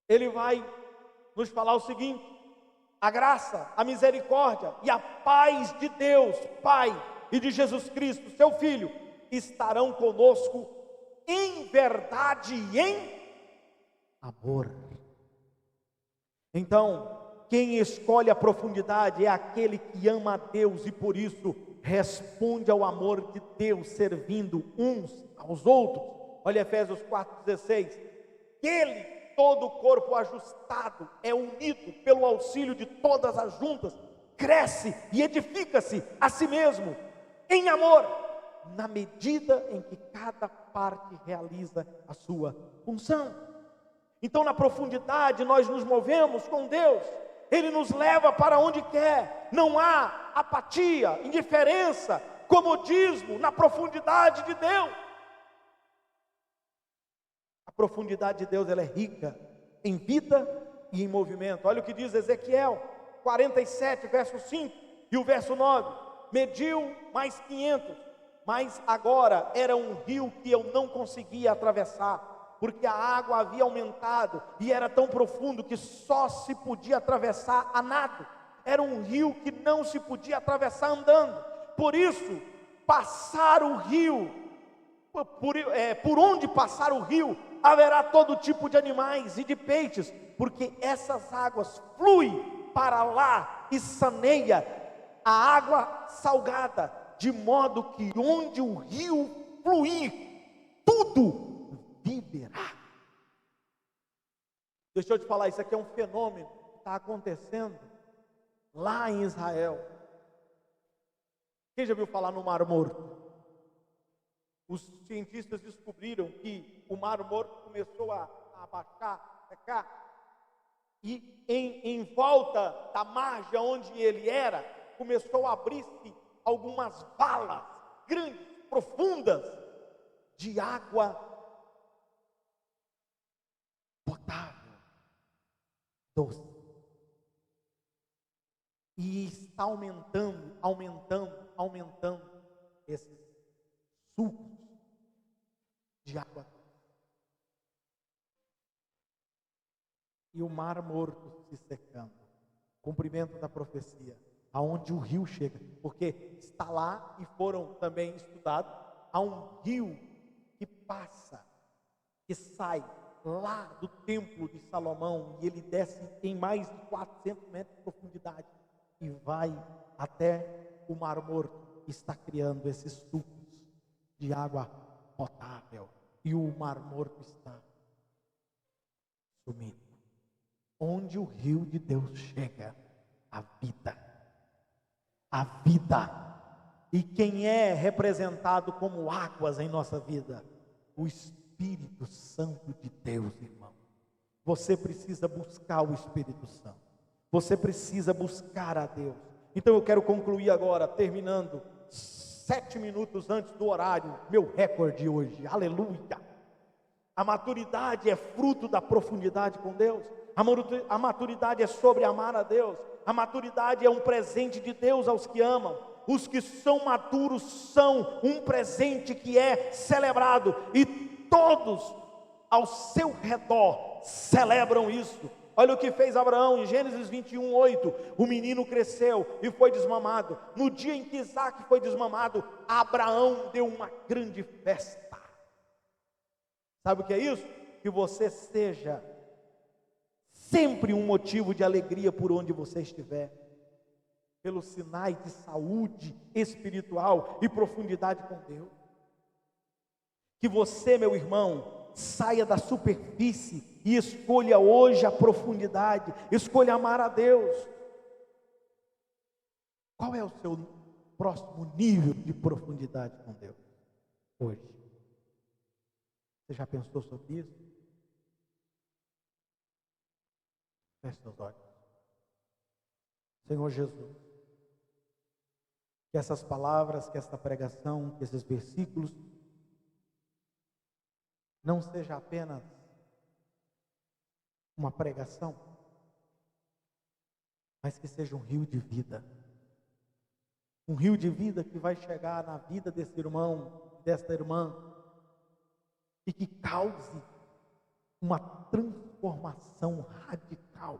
Ele vai nos falar o seguinte: a graça, a misericórdia e a paz de Deus, Pai, e de Jesus Cristo, seu Filho, estarão conosco em verdade e em amor. Então, quem escolhe a profundidade é aquele que ama a Deus e por isso responde ao amor de Deus, servindo uns aos outros. Olha Efésios 4:16. Ele, todo o corpo ajustado, é unido pelo auxílio de todas as juntas, cresce e edifica-se a si mesmo em amor, na medida em que cada parte realiza a sua função. Então, na profundidade, nós nos movemos com Deus. Ele nos leva para onde quer. Não há apatia, indiferença, comodismo na profundidade de Deus. A profundidade de Deus, ela é rica em vida e em movimento. Olha o que diz Ezequiel 47, verso 5 e o verso 9. Mediu mais 500, mas agora era um rio que eu não conseguia atravessar, porque a água havia aumentado e era tão profundo que só se podia atravessar a nado. Era um rio que não se podia atravessar andando. Por isso, passar o rio, por onde passar o rio, haverá todo tipo de animais e de peixes, porque essas águas fluem para lá e saneia a água salgada, de modo que onde o rio fluir, tudo viverá. Deixa eu te falar, isso aqui é um fenômeno que está acontecendo lá em Israel. Quem já viu falar no Mar Morto? Os cientistas descobriram que o Mar Morto começou a abaixar, secar, e em volta da margem onde ele era, começou a abrir-se algumas valas grandes, profundas, de água potável, doce. E está aumentando esses sucos de água. E o Mar Morto se secando. Cumprimento da profecia. Aonde o rio chega. Porque está lá e foram também estudados. Há um rio que passa, que sai lá do templo de Salomão. E ele desce em mais de 400 metros de profundidade. E vai até o Mar Morto. Está criando esses sucos de água potável. E o Mar Morto está sumindo. Onde o rio de Deus chega, a vida. A vida. E quem é representado como águas em nossa vida? O Espírito Santo de Deus, irmão. Você precisa buscar o Espírito Santo. Você precisa buscar a Deus. Então eu quero concluir agora, terminando 7 minutos antes do horário, meu recorde hoje, aleluia. A maturidade é fruto da profundidade com Deus. A maturidade é sobre amar a Deus. A maturidade é um presente de Deus aos que amam. Os que são maduros são um presente que é celebrado, e todos ao seu redor celebram isso. Olha o que fez Abraão em Gênesis 21:8. O menino cresceu e foi desmamado. No dia em que Isaac foi desmamado, Abraão deu uma grande festa. Sabe o que é isso? Que você seja sempre um motivo de alegria por onde você estiver, pelos sinais de saúde espiritual e profundidade com Deus. Que você, meu irmão, saia da superfície e escolha hoje a profundidade, escolha amar a Deus. Qual é o seu próximo nível de profundidade com Deus hoje? Você já pensou sobre isso? Feche seus olhos. Senhor Jesus, que essas palavras, que esta pregação, que esses versículos não seja apenas uma pregação, mas que seja um rio de vida. Um rio de vida que vai chegar na vida desse irmão, desta irmã, e que cause uma transformação radical,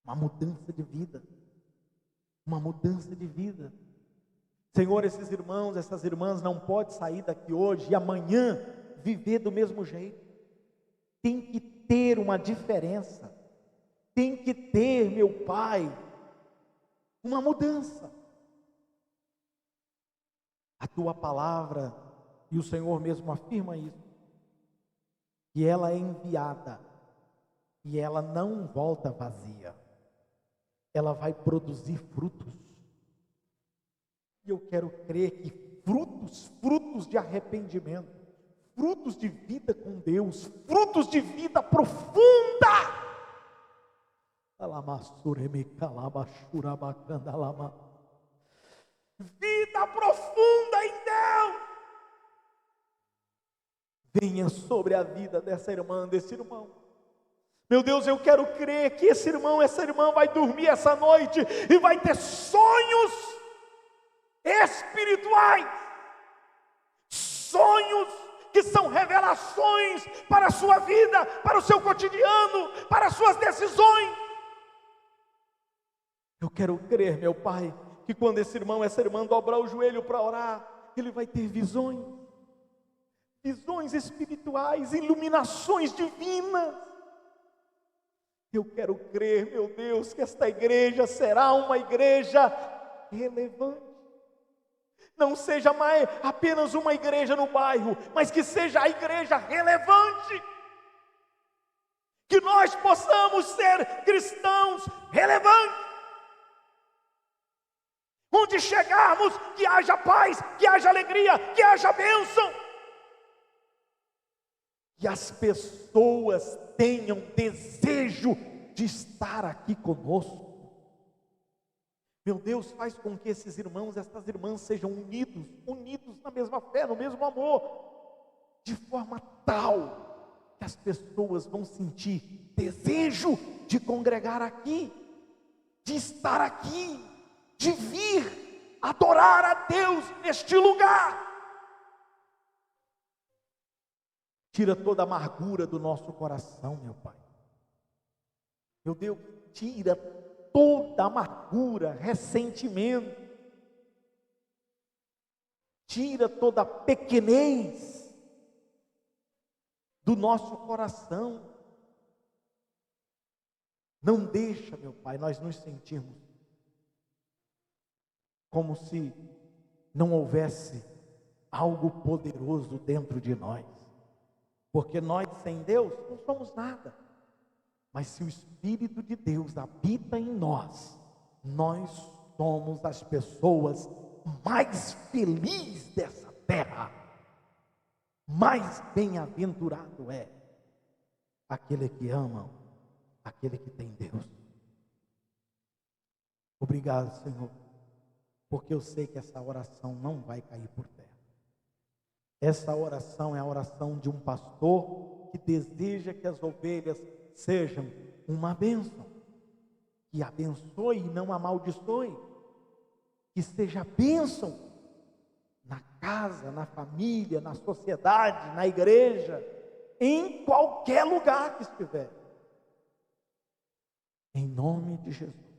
uma mudança de vida, uma mudança de vida. Senhor, esses irmãos, essas irmãs não podem sair daqui hoje e amanhã viver do mesmo jeito. Tem que ter uma diferença, tem que ter, meu Pai, uma mudança. A tua palavra, e o Senhor mesmo afirma isso, que ela é enviada e ela não volta vazia, ela vai produzir frutos. E eu quero crer que frutos de arrependimento, frutos de vida com Deus, frutos de vida profunda, vida profunda em Deus, venha sobre a vida dessa irmã, desse irmão. Meu Deus, eu quero crer que esse irmão, essa irmã vai dormir essa noite e vai ter sonhos espirituais, sonhos que são revelações para a sua vida, para o seu cotidiano, para as suas decisões. Eu quero crer, meu Pai, que quando esse irmão, essa irmã dobrar o joelho para orar, ele vai ter visões espirituais, iluminações divinas. Eu quero crer, meu Deus, que esta igreja será uma igreja relevante. Não seja mais apenas uma igreja no bairro, mas que seja a igreja relevante. Que nós possamos ser cristãos relevantes. Onde chegarmos, que haja paz, que haja alegria, que haja bênção. Que as pessoas tenham desejo de estar aqui conosco. Meu Deus, faz com que esses irmãos, essas irmãs sejam unidos na mesma fé, no mesmo amor, de forma tal que as pessoas vão sentir desejo de congregar aqui, de estar aqui, de vir adorar a Deus neste lugar. Tira toda a amargura do nosso coração, meu Pai. Meu Deus, tira toda a amargura, ressentimento. Tira toda a pequenez do nosso coração. Não deixa, meu Pai, nós nos sentirmos como se não houvesse algo poderoso dentro de nós. Porque nós sem Deus não somos nada. Mas se o Espírito de Deus habita em nós, nós somos as pessoas mais felizes dessa terra. Mais bem-aventurado é aquele que ama, aquele que tem Deus. Obrigado, Senhor, porque eu sei que essa oração não vai cair por terra. Essa oração é a oração de um pastor que deseja que as ovelhas sejam uma bênção, que abençoe e não amaldiçoe, que seja bênção na casa, na família, na sociedade, na igreja, em qualquer lugar que estiver. Em nome de Jesus.